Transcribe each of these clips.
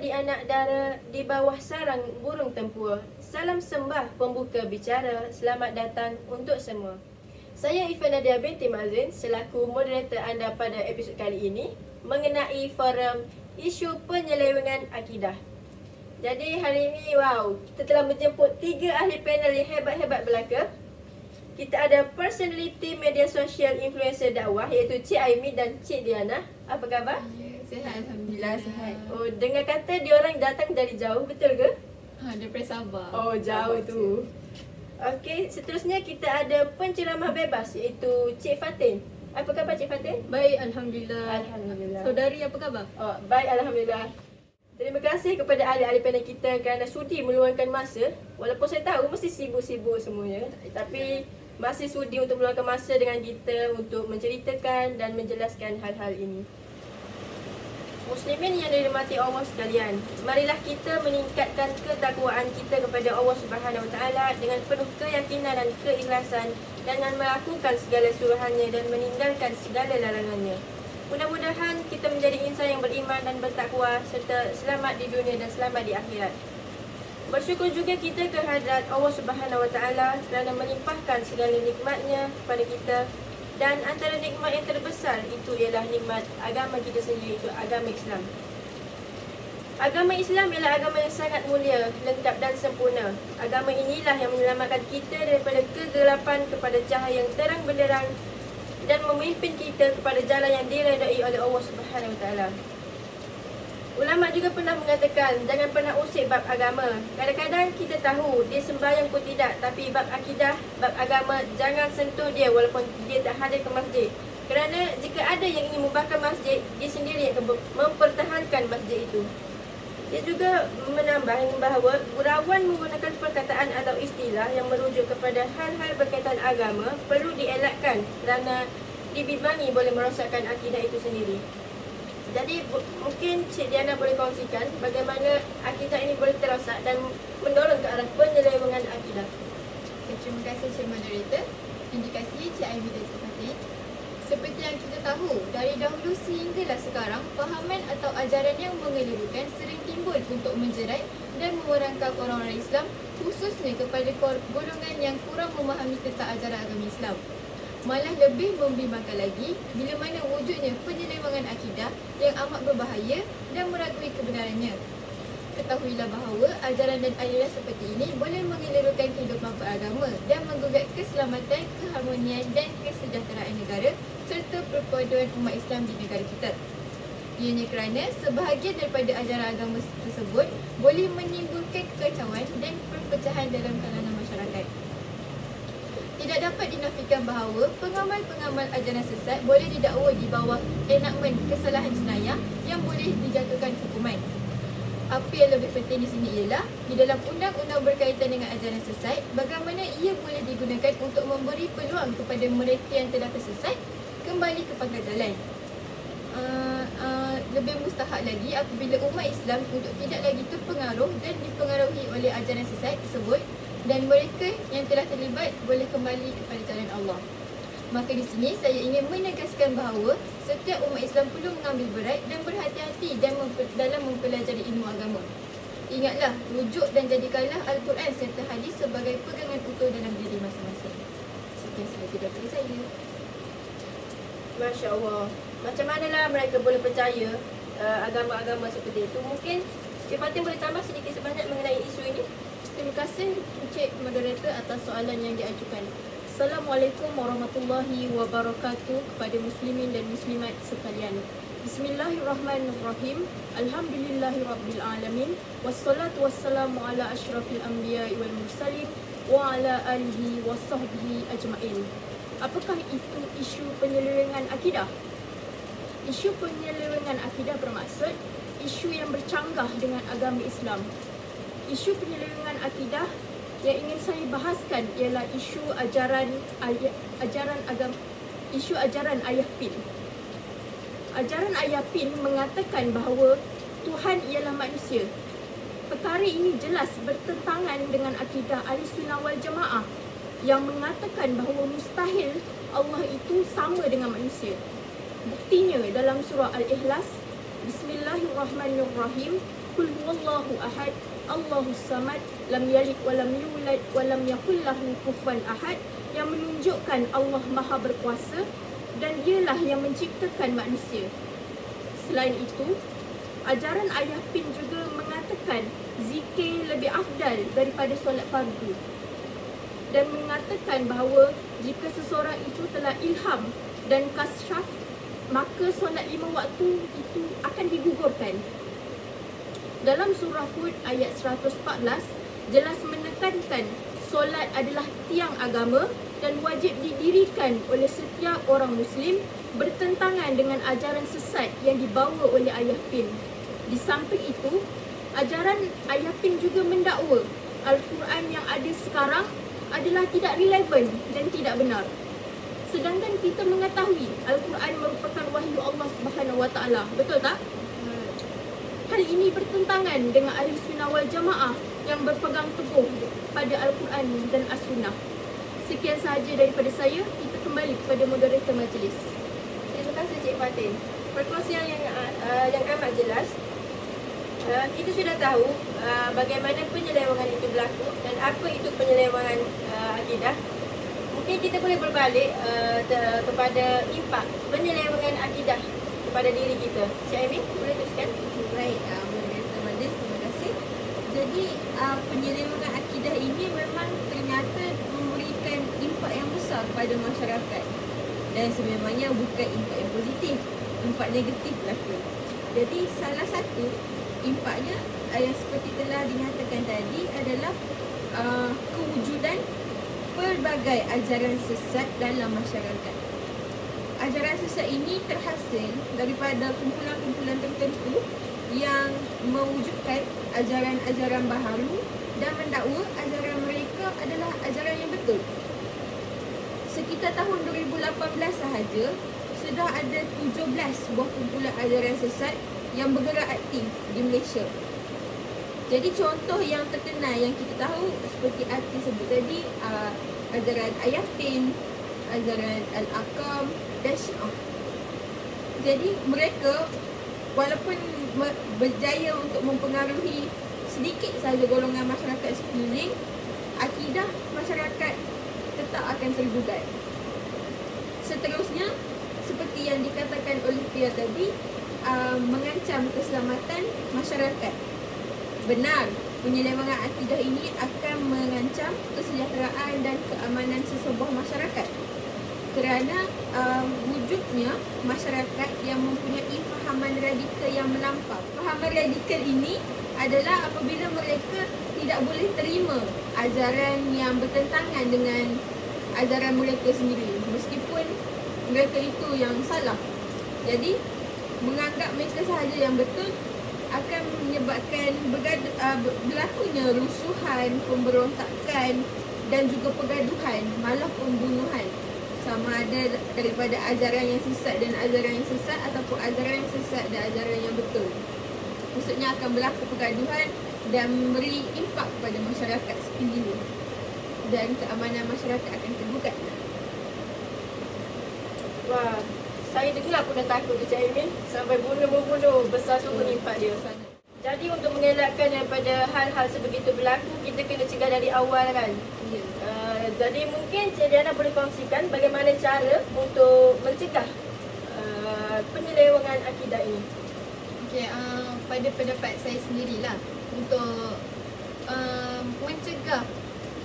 di anak dara, di bawah sarang burung tempur. Salam sembah pembuka bicara, selamat datang untuk semua. Saya Ifah Nadia binti Mazin selaku moderator anda pada episod kali ini mengenai forum isu penyelewengan akidah. Jadi hari ini kita telah menjemput 3 ahli panel yang hebat-hebat belaka. Kita ada personality media sosial influencer dakwah iaitu Cik Aimi dan Cik Diana. Apa khabar? Sihat, Alhamdulillah sihat. Oh, dengar kata diorang datang dari jauh, betul ke? Daripada Sabah. Oh, jauh tu. Okey, seterusnya kita ada penceramah bebas iaitu Cik Fatin. Apa khabar Cik Fatin? Baik, Alhamdulillah. Alhamdulillah. Saudari apa khabar? Oh, baik, Alhamdulillah. Terima kasih kepada ahli-ahli panel kita kerana sudi meluangkan masa. Walaupun saya tahu mesti sibuk-sibuk semuanya, tapi masih sudi untuk meluangkan masa dengan kita untuk menceritakan dan menjelaskan hal-hal ini. Muslimin yang dirahmati Allah sekalian, marilah kita meningkatkan ketakwaan kita kepada Allah Subhanahu Wa Taala dengan penuh keyakinan dan keikhlasan dengan melakukan segala suruhannya dan meninggalkan segala larangannya. Mudah-mudahan kita menjadi insan yang beriman dan bertakwa serta selamat di dunia dan selamat di akhirat. Bersyukur juga kita kehadrat Allah Subhanahu Wa Taala kerana melimpahkan segala nikmatnya kepada kita. Dan antara nikmat yang terbesar itu ialah nikmat agama kita sendiri, itu agama Islam. Agama Islam ialah agama yang sangat mulia, lengkap dan sempurna. Agama inilah yang menyelamatkan kita daripada kegelapan kepada cahaya yang terang benderang dan memimpin kita kepada jalan yang diredai oleh Allah Subhanahu Wa Taala. Ulama juga pernah mengatakan jangan pernah usik bab agama. Kadang-kadang kita tahu dia sembahyang pun tidak, tapi bab akidah, bab agama jangan sentuh dia walaupun dia tak hadir ke masjid. Kerana jika ada yang ingin membakar masjid, dia sendiri yang akan mempertahankan masjid itu. Dia juga menambah bahawa gurauan menggunakan perkataan atau istilah yang merujuk kepada hal-hal berkaitan agama perlu dielakkan kerana dibimbang boleh merosakkan akidah itu sendiri. Jadi mungkin Cik Diana boleh kongsikan bagaimana akidah ini boleh terosak dan mendorong ke arah penyelewengan akidah. Terima kasih Cik Moderator. Indikasi Cik Aimi dan Cik Fatin. Seperti yang kita tahu, dari dahulu sehinggalah sekarang, fahaman atau ajaran yang mengelirukan sering timbul untuk menjerat dan memerangkap orang-orang Islam, khususnya kepada golongan yang kurang memahami tentang ajaran agama Islam. Malah lebih membimbangkan lagi bila mana wujudnya penyelewengan akidah yang amat berbahaya dan meragui kebenarannya. Ketahuilah bahawa ajaran dan aliran seperti ini boleh mengelirukan kehidupan beragama dan menggugat keselamatan, keharmonian dan kesejahteraan negara serta perpaduan umat Islam di negara kita. Ianya kerana sebahagian daripada ajaran agama tersebut boleh menimbulkan kekacauan dan perpecahan dalam kalangan masyarakat. Tidak dapat dinafikan bahawa pengamal-pengamal ajaran sesat boleh didakwa di bawah enakmen kesalahan jenayah yang boleh dijatuhkan hukuman. Apa yang lebih penting di sini ialah di dalam undang-undang berkaitan dengan ajaran sesat, bagaimana ia boleh digunakan untuk memberi peluang kepada mereka yang telah tersesat kembali ke pangkal jalan. Lebih mustahak lagi apabila umat Islam untuk tidak lagi terpengaruh dan dipengaruhi oleh ajaran sesat tersebut dan mereka yang telah terlibat boleh kembali kepada jalan Allah. Maka di sini saya ingin menegaskan bahawa setiap umat Islam perlu mengambil berat dan berhati-hati dalam mempelajari ilmu agama. Ingatlah, rujuk dan jadikanlah Al-Quran serta hadis sebagai pegangan utuh dalam diri masing-masing. Sekian sahaja daripada saya. Masya Allah. Macam manalah mereka boleh percaya agama-agama seperti itu? Mungkin Cik Fatin boleh tambah sedikit sebanyak mengenai isu ini? Terima kasih Encik Moderator atas soalan yang diajukan. Assalamualaikum warahmatullahi wabarakatuh kepada muslimin dan muslimat sekalian. Bismillahirrahmanirrahim. Alhamdulillahirabbil wassalatu wassalamu ala asyrafil anbiya'i wal mursalin wa ala alihi wasahbihi ajmain. Apakah itu isu penyelewengan akidah? Isu penyelewengan akidah bermaksud isu yang bercanggah dengan agama Islam. Isu penyelewengan akidah yang ingin saya bahaskan ialah isu ajaran Ayah Pin. Ajaran Ayah Pin mengatakan bahawa Tuhan ialah manusia. Perkara ini jelas bertentangan dengan akidah Ahlussunnah wal Jamaah yang mengatakan bahawa mustahil Allah itu sama dengan manusia. Buktinya dalam surah Al-Ikhlas, Bismillahirrahmanirrahim, Qul huwallahu ahad, Allahus samad, lam yalid wa lam yulad wa lam yakul lahu kufuwan ahad, yang menunjukkan Allah Maha berkuasa dan dialah yang menciptakan manusia. Selain itu, ajaran Ayah Pin juga mengatakan zikir lebih afdal daripada solat fardu, dan mengatakan bahawa jika seseorang itu telah ilham dan kasyaf, maka solat 5 waktu itu akan digugurkan. Dalam surah Hud ayat 114 jelas menekankan solat adalah tiang agama dan wajib didirikan oleh setiap orang Muslim, bertentangan dengan ajaran sesat yang dibawa oleh Ayah Pin. Di samping itu, ajaran Ayah Pin juga mendakwa Al-Quran yang ada sekarang adalah tidak relevan dan tidak benar. Sedangkan kita mengetahui Al-Quran merupakan wahyu Allah Subhanahu Wa Taala. Betul tak? Hal ini bertentangan dengan Ahli Sunnah wal Jamaah yang berpegang teguh pada Al-Quran dan As-Sunnah. Sekian sahaja daripada saya. Kita kembali kepada moderator majlis. Terima kasih Cik Fatin. Perkongsian yang amat jelas. Kita sudah tahu bagaimana penyelewengan itu berlaku dan apa itu penyelewengan akidah. Mungkin kita boleh berbalik kepada impak penyelewengan akidah kepada diri kita. Cik Amy, boleh teruskan? Baik, moderator majlis, terima kasih. Jadi penyelewengan akidah ini memang ternyata memberikan impak yang besar kepada masyarakat, dan sebenarnya bukan impak yang positif, impak negatif berlaku. Jadi salah satu impaknya yang seperti telah dinyatakan tadi adalah kewujudan pelbagai ajaran sesat dalam masyarakat. Ajaran sesat ini terhasil daripada kumpulan-kumpulan tertentu yang mewujudkan ajaran-ajaran baharu dan mendakwa ajaran mereka adalah ajaran yang betul. Sekitar tahun 2018 sahaja, sudah ada 17 buah kumpulan ajaran sesat yang bergerak aktif di Malaysia. Jadi contoh yang terkenal yang kita tahu seperti artis sebut tadi, ajaran Ayah Pin, ajaran Al-Aqam dan Syiah. Jadi mereka walaupun berjaya untuk mempengaruhi sedikit sahaja golongan masyarakat sekeliling, akidah masyarakat tetap akan tergugat. Seterusnya, seperti yang dikatakan oleh Pia tadi, mengancam keselamatan masyarakat. Benar, penyelewengan akidah ini akan mengancam kesejahteraan dan keamanan sesebuah masyarakat, kerana wujudnya masyarakat yang mempunyai fahaman radikal yang melampau. Fahaman radikal ini adalah apabila mereka tidak boleh terima ajaran yang bertentangan dengan ajaran mereka sendiri, meskipun mereka itu yang salah. Jadi menganggap mereka sahaja yang betul akan menyebabkan berlakunya rusuhan, pemberontakan dan juga pergaduhan, malah pembunuhan, sama ada daripada ajaran yang sesat dan ajaran yang sesat, ataupun ajaran yang sesat dan ajaran yang betul. Maksudnya akan berlaku pergaduhan dan memberi impak kepada masyarakat sekeliling, dan keamanan masyarakat akan tergugat. Wah, saya dengar aku dah takut Cik Aimin. Sampai bunuh-bunuh, besar sungguh impak dia. Jadi untuk mengelakkan daripada hal-hal sebegitu berlaku, kita kena cegah dari awal kan. Ya. Jadi mungkin Cik Diana boleh kongsikan bagaimana cara untuk mencegah penyelewengan akidah ini. Okey, pada pendapat saya sendirilah, untuk mencegah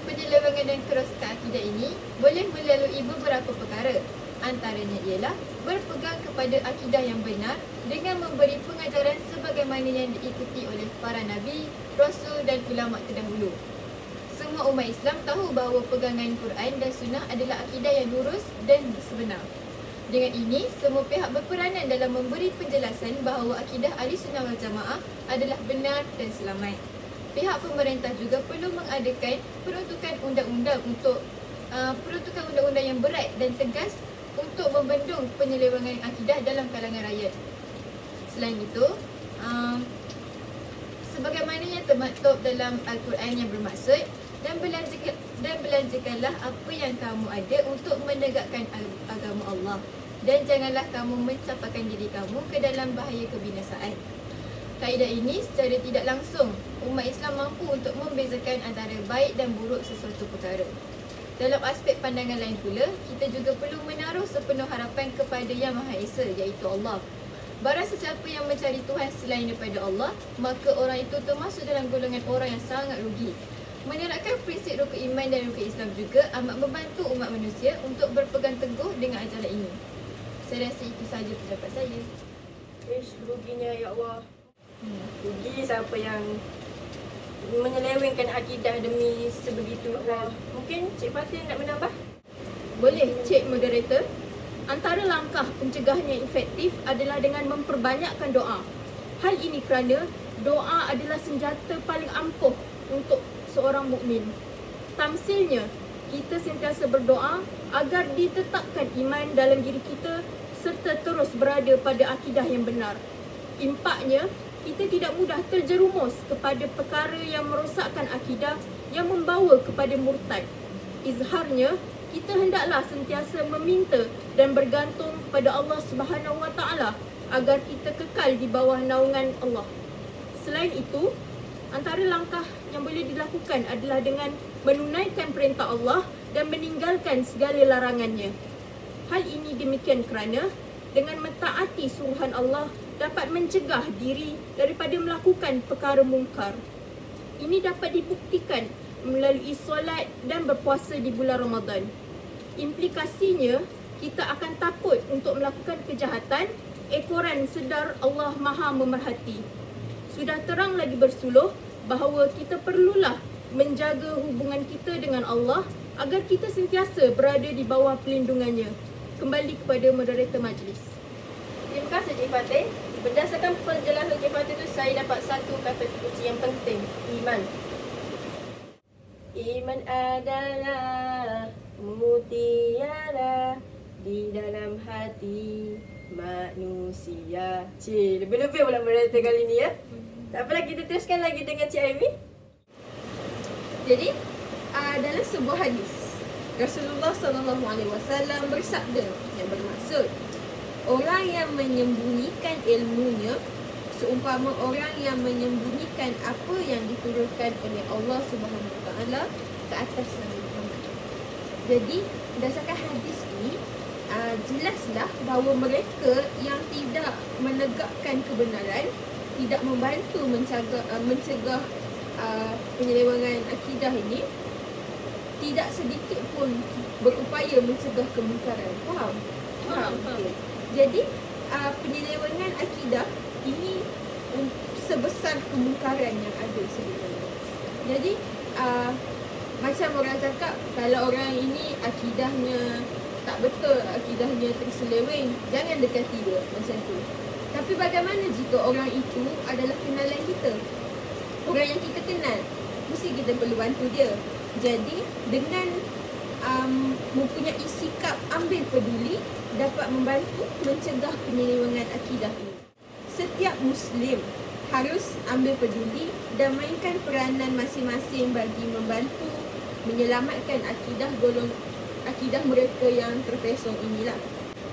penyelewengan dan kerosakan akidah ini boleh melalui beberapa perkara. Antaranya ialah berpegang kepada akidah yang benar dengan memberi pengajaran sebagaimana yang diikuti oleh para nabi, rasul dan ulama terdahulu. Semua umat Islam tahu bahawa pegangan Quran dan Sunnah adalah akidah yang lurus dan sebenar. Dengan ini, semua pihak berperanan dalam memberi penjelasan bahawa akidah Ahli Sunnah wal Jamaah adalah benar dan selamat. Pihak pemerintah juga perlu mengadakan peruntukan undang-undang yang berat dan tegas untuk membendung penyelewengan akidah dalam kalangan rakyat. Selain itu, sebagaimana yang termaktub dalam Al-Quran yang bermaksud, dan belanjakanlah apa yang kamu ada untuk menegakkan agama Allah, dan janganlah kamu mencampakkan diri kamu ke dalam bahaya kebinasaan. Kaedah ini secara tidak langsung umat Islam mampu untuk membezakan antara baik dan buruk sesuatu perkara. Dalam aspek pandangan lain pula, kita juga perlu menaruh sepenuh harapan kepada Yang Maha Esa, iaitu Allah. Barang sesiapa yang mencari Tuhan selain daripada Allah, maka orang itu termasuk dalam golongan orang yang sangat rugi. Menerapkan prinsip rukun iman dan rukun Islam juga amat membantu umat manusia untuk berpegang teguh dengan ajaran ini. Saya rasa itu sahaja pendapat saya. Ruginya ya Allah. Rugi siapa yang menyelewengkan akidah demi sebegitu hal. Mungkin Cik Fatin nak menambah? Boleh, Cik Moderator. Antara langkah pencegahan yang efektif adalah dengan memperbanyakkan doa. Hal ini kerana doa adalah senjata paling ampuh untuk seorang mukmin. Tamsilnya, kita sentiasa berdoa agar ditetapkan iman dalam diri kita serta terus berada pada akidah yang benar. Impaknya, kita tidak mudah terjerumus kepada perkara yang merosakkan akidah yang membawa kepada murtad. Izharnya, kita hendaklah sentiasa meminta dan bergantung kepada Allah Subhanahu Wa Taala agar kita kekal di bawah naungan Allah. Selain itu, antara langkah yang boleh dilakukan adalah dengan menunaikan perintah Allah dan meninggalkan segala larangannya. Hal ini demikian kerana dengan mentaati suruhan Allah dapat mencegah diri daripada melakukan perkara mungkar. Ini dapat dibuktikan melalui solat dan berpuasa di bulan Ramadan. Implikasinya, kita akan takut untuk melakukan kejahatan ekoran sedar Allah Maha memerhati. Sudah terang lagi bersuluh bahawa kita perlulah menjaga hubungan kita dengan Allah agar kita sentiasa berada di bawah pelindungannya. Kembali kepada moderator majlis. Terima kasih Cik Fatin. Berdasarkan penjelasan Cik Fatin itu, saya dapat satu kata kunci yang penting, iman. Iman adalah mutiara di dalam hati manusia. Cik, lebih-lebih pula moderator kali ni ya. Tak apalah, kita teruskan lagi dengan Cik Amy. Jadi, dalam sebuah hadis, Rasulullah SAW bersabda yang bermaksud, orang yang menyembunyikan ilmunya seumpama orang yang menyembunyikan apa yang diturunkan oleh Allah Subhanahu Wa Taala ke atas Nabi Muhammad. Jadi, berdasarkan hadis ni, jelaslah bahawa mereka yang tidak menegakkan kebenaran, tidak membantu mencegah penyelewengan akidah ini, tidak sedikit pun berupaya mencegah kemungkaran. Faham? Faham. Jadi, penyelewengan akidah ini sebesar kemungkaran yang ada sebenarnya. Jadi, macam orang cakap, kalau orang ini akidahnya tak betul, akidahnya terseleweng, jangan dekati dia macam tu. Tapi bagaimana jika orang itu adalah kenalan kita? Orang yang kita kenal, mesti kita perlu bantu dia. Jadi, dengan mempunyai sikap ambil peduli, dapat membantu mencegah penyelewengan akidah ini. Setiap Muslim harus ambil peduli dan mainkan peranan masing-masing bagi membantu menyelamatkan akidah mereka yang terpesong inilah.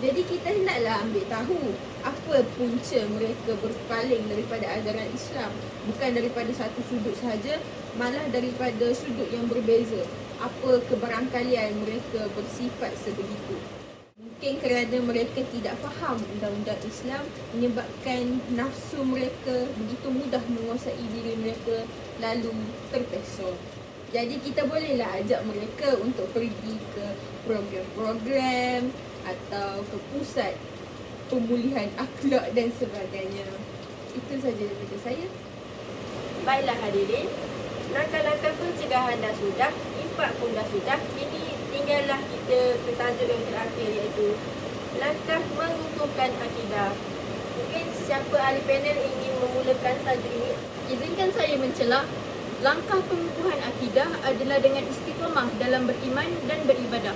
Jadi kita hendaklah ambil tahu apa punca mereka berpaling daripada ajaran Islam. Bukan daripada satu sudut sahaja, malah daripada sudut yang berbeza. Apa kebarangkalian mereka bersifat sebegitu. Mungkin kerana mereka tidak faham undang-undang Islam, menyebabkan nafsu mereka begitu mudah menguasai diri mereka lalu terpesong. Jadi kita bolehlah ajak mereka untuk pergi ke program-program atau ke pusat pemulihan akhlak dan sebagainya. Itu saja daripada saya. Baiklah hadirin, langkah-langkah pencegahan dah sudah, impak pun dah sudah. Ini tinggallah kita ke tajuk yang terakhir, iaitu langkah mengukuhkan akidah. Mungkin siapa ahli panel ingin memulakan tajuk ini? Izinkan saya mencela. Langkah pengukuhan akidah adalah dengan istiqamah dalam beriman dan beribadah.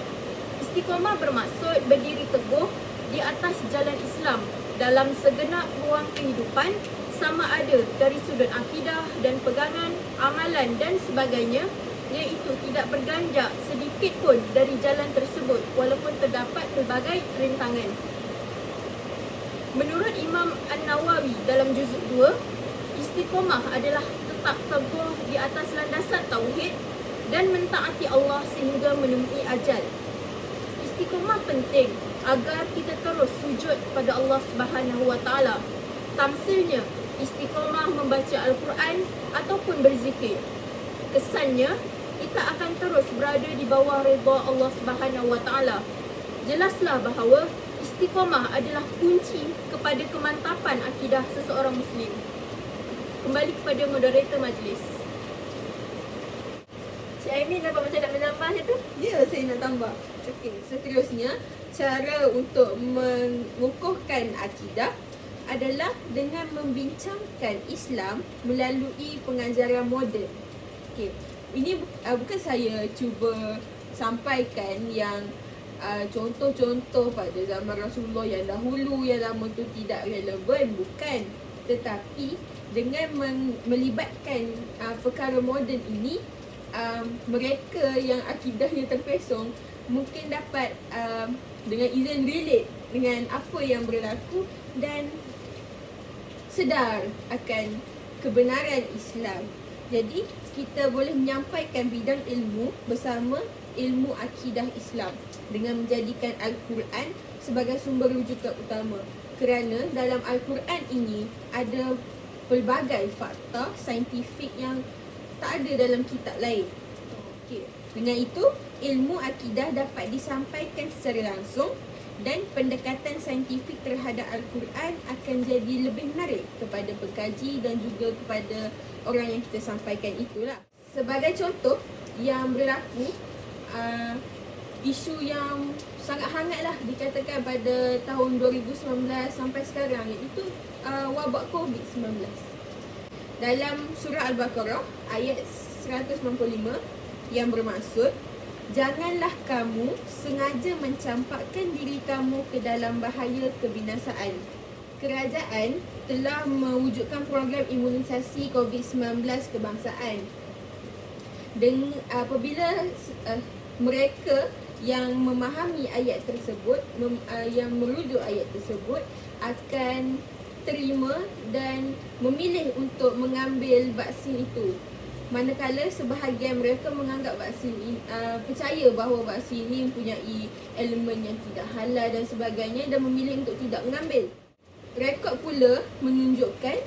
Istiqamah bermaksud berdiri teguh di atas jalan Islam dalam segenap ruang kehidupan, sama ada dari sudut akidah dan pegangan, amalan dan sebagainya, iaitu tidak berganjak sedikit pun dari jalan tersebut walaupun terdapat pelbagai rintangan. Menurut Imam An-Nawawi dalam juzuk 2, Istiqomah adalah tetap teguh di atas landasan tauhid dan mentaati Allah sehingga menemui ajal. Istiqomah penting agar kita terus sujud pada Allah Subhanahu Wa Taala. Tamsilnya, istiqomah membaca Al-Quran ataupun berzikir. Kesannya, kita akan terus berada di bawah redha Allah Subhanahu Wa Taala. Jelaslah bahawa istiqomah adalah kunci kepada kemantapan akidah seseorang Muslim. Kembali kepada moderator majlis. Cik Aimee dapat macam nak menambah je tu? Ya, saya nak tambah. Okey, seterusnya cara untuk mengukuhkan akidah adalah dengan membincangkan Islam melalui pengajaran moden. Okey, ini bukan saya cuba sampaikan yang contoh-contoh pada zaman Rasulullah yang dahulu yang lama tu tidak relevan, bukan. Tetapi dengan melibatkan perkara moden ini, mereka yang akidahnya terpesong mungkin dapat dengan izin relate dengan apa yang berlaku dan sedar akan kebenaran Islam. Jadi kita boleh menyampaikan bidang ilmu bersama ilmu akidah Islam dengan menjadikan Al-Quran sebagai sumber rujukan utama. Kerana dalam Al-Quran ini ada pelbagai fakta saintifik yang tak ada dalam kitab lain. Okey. Dengan itu, ilmu akidah dapat disampaikan secara langsung dan pendekatan saintifik terhadap Al-Quran akan jadi lebih menarik kepada pengkaji dan juga kepada orang yang kita sampaikan itulah. Sebagai contoh yang berlaku, isu yang sangat hangatlah dikatakan pada tahun 2019 sampai sekarang, iaitu wabak COVID-19. Dalam surah Al-Baqarah ayat 195 yang bermaksud, janganlah kamu sengaja mencampakkan diri kamu ke dalam bahaya kebinasaan. Kerajaan telah mewujudkan program imunisasi COVID-19 kebangsaan. Dan apabila mereka yang memahami ayat tersebut, yang merujuk ayat tersebut, akan terima dan memilih untuk mengambil vaksin itu. Manakala sebahagian mereka menganggap vaksin ini, percaya bahawa vaksin ini mempunyai elemen yang tidak halal dan sebagainya dan memilih untuk tidak mengambil. Rekod pula menunjukkan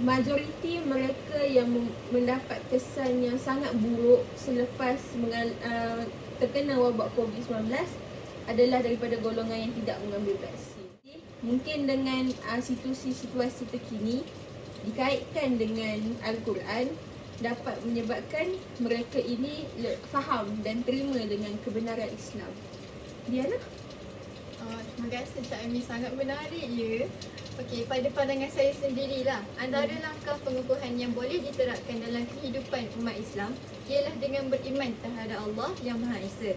majoriti mereka yang mendapat kesan yang sangat buruk selepas terkena wabak COVID-19 adalah daripada golongan yang tidak mengambil vaksin. Mungkin dengan situasi-situasi terkini dikaitkan dengan Al-Quran dapat menyebabkan mereka ini faham dan terima dengan kebenaran Islam. Diana? Terima kasih Cik Aimee, sangat menarik ya. Okey, pada pandangan saya sendirilah, antara langkah pengukuhan yang boleh diterapkan dalam kehidupan umat Islam ialah dengan beriman terhadap Allah yang Maha Esa.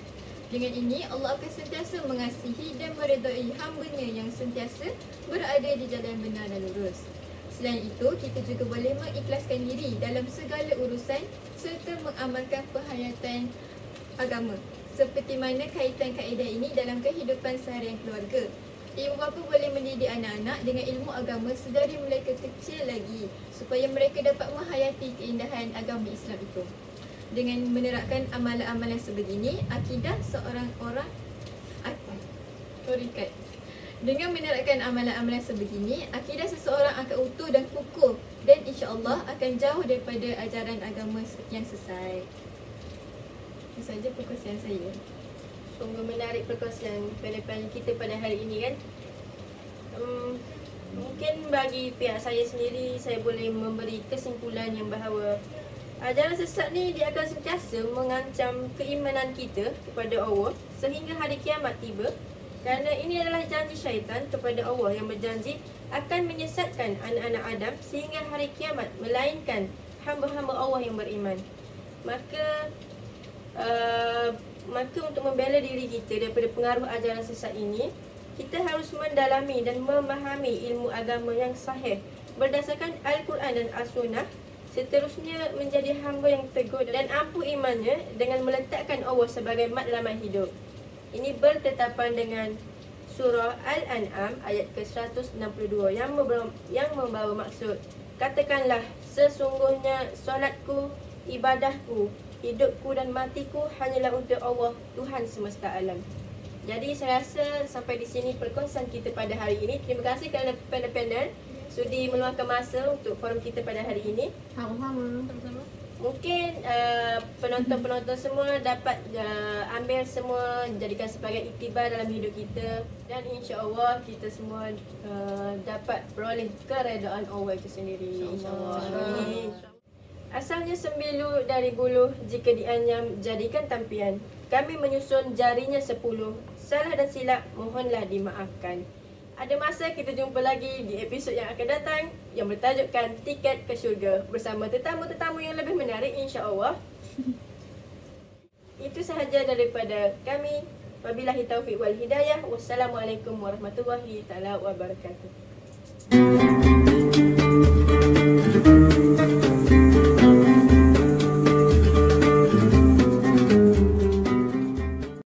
Dengan ini, Allah akan sentiasa mengasihi dan meredai hamba-Nya yang sentiasa berada di jalan benar dan lurus. Selain itu, kita juga boleh mengikhlaskan diri dalam segala urusan serta mengamalkan penghayatan agama. Seperti mana kaitan kaedah ini dalam kehidupan seharian keluarga. Ibu bapa boleh mendidik anak-anak dengan ilmu agama sedari mereka kecil lagi supaya mereka dapat menghayati keindahan agama Islam itu. Dengan menerapkan amalan-amalan sebegini, akidah seorang orang Dengan menerapkan amalan-amalan sebegini, akidah seseorang akan utuh dan kukuh dan insya-Allah akan jauh daripada ajaran agama yang sesat. Itu saja perkongsian saya. Sungguh menarik perkongsian panel kita pada hari ini kan. Mungkin bagi pihak saya sendiri, saya boleh memberi kesimpulan yang bahawa ajaran sesat ni dia akan sentiasa mengancam keimanan kita kepada Allah sehingga hari kiamat tiba. Kerana ini adalah janji syaitan kepada Allah yang berjanji akan menyesatkan anak-anak Adam sehingga hari kiamat, melainkan hamba-hamba Allah yang beriman. Maka untuk membela diri kita daripada pengaruh ajaran sesat ini, kita harus mendalami dan memahami ilmu agama yang sahih berdasarkan Al-Quran dan As-Sunnah. Seterusnya menjadi hamba yang teguh dan ampuh imannya dengan meletakkan Allah sebagai matlamat hidup. Ini bertetapan dengan surah Al-An'am ayat ke-162 yang membawa maksud, Katakanlah, sesungguhnya solatku, ibadahku, hidupku dan matiku hanyalah untuk Allah, Tuhan semesta alam. Jadi saya rasa sampai di sini perkongsian kita pada hari ini. Terima kasih kerana panel sudi meluangkan masa untuk forum kita pada hari ini. Sama-sama. Sama-sama. Mungkin penonton-penonton semua dapat ambil semua, jadikan sebagai iktibar dalam hidup kita. Dan insya-Allah kita semua dapat beroleh keredaan Allah itu sendiri. InsyaAllah. Amin. Asalnya sembilu dari buluh, jika dianyam jadikan tampian. Kami menyusun jarinya 10. Salah dan silap mohonlah dimaafkan. Ada masa kita jumpa lagi di episod yang akan datang yang bertajukkan Tiket ke Syurga bersama tetamu-tetamu yang lebih menarik, insya-Allah. Itu sahaja daripada kami. Wabillahi taufiq wal hidayah. Wassalamualaikum warahmatullahi taala wabarakatuh.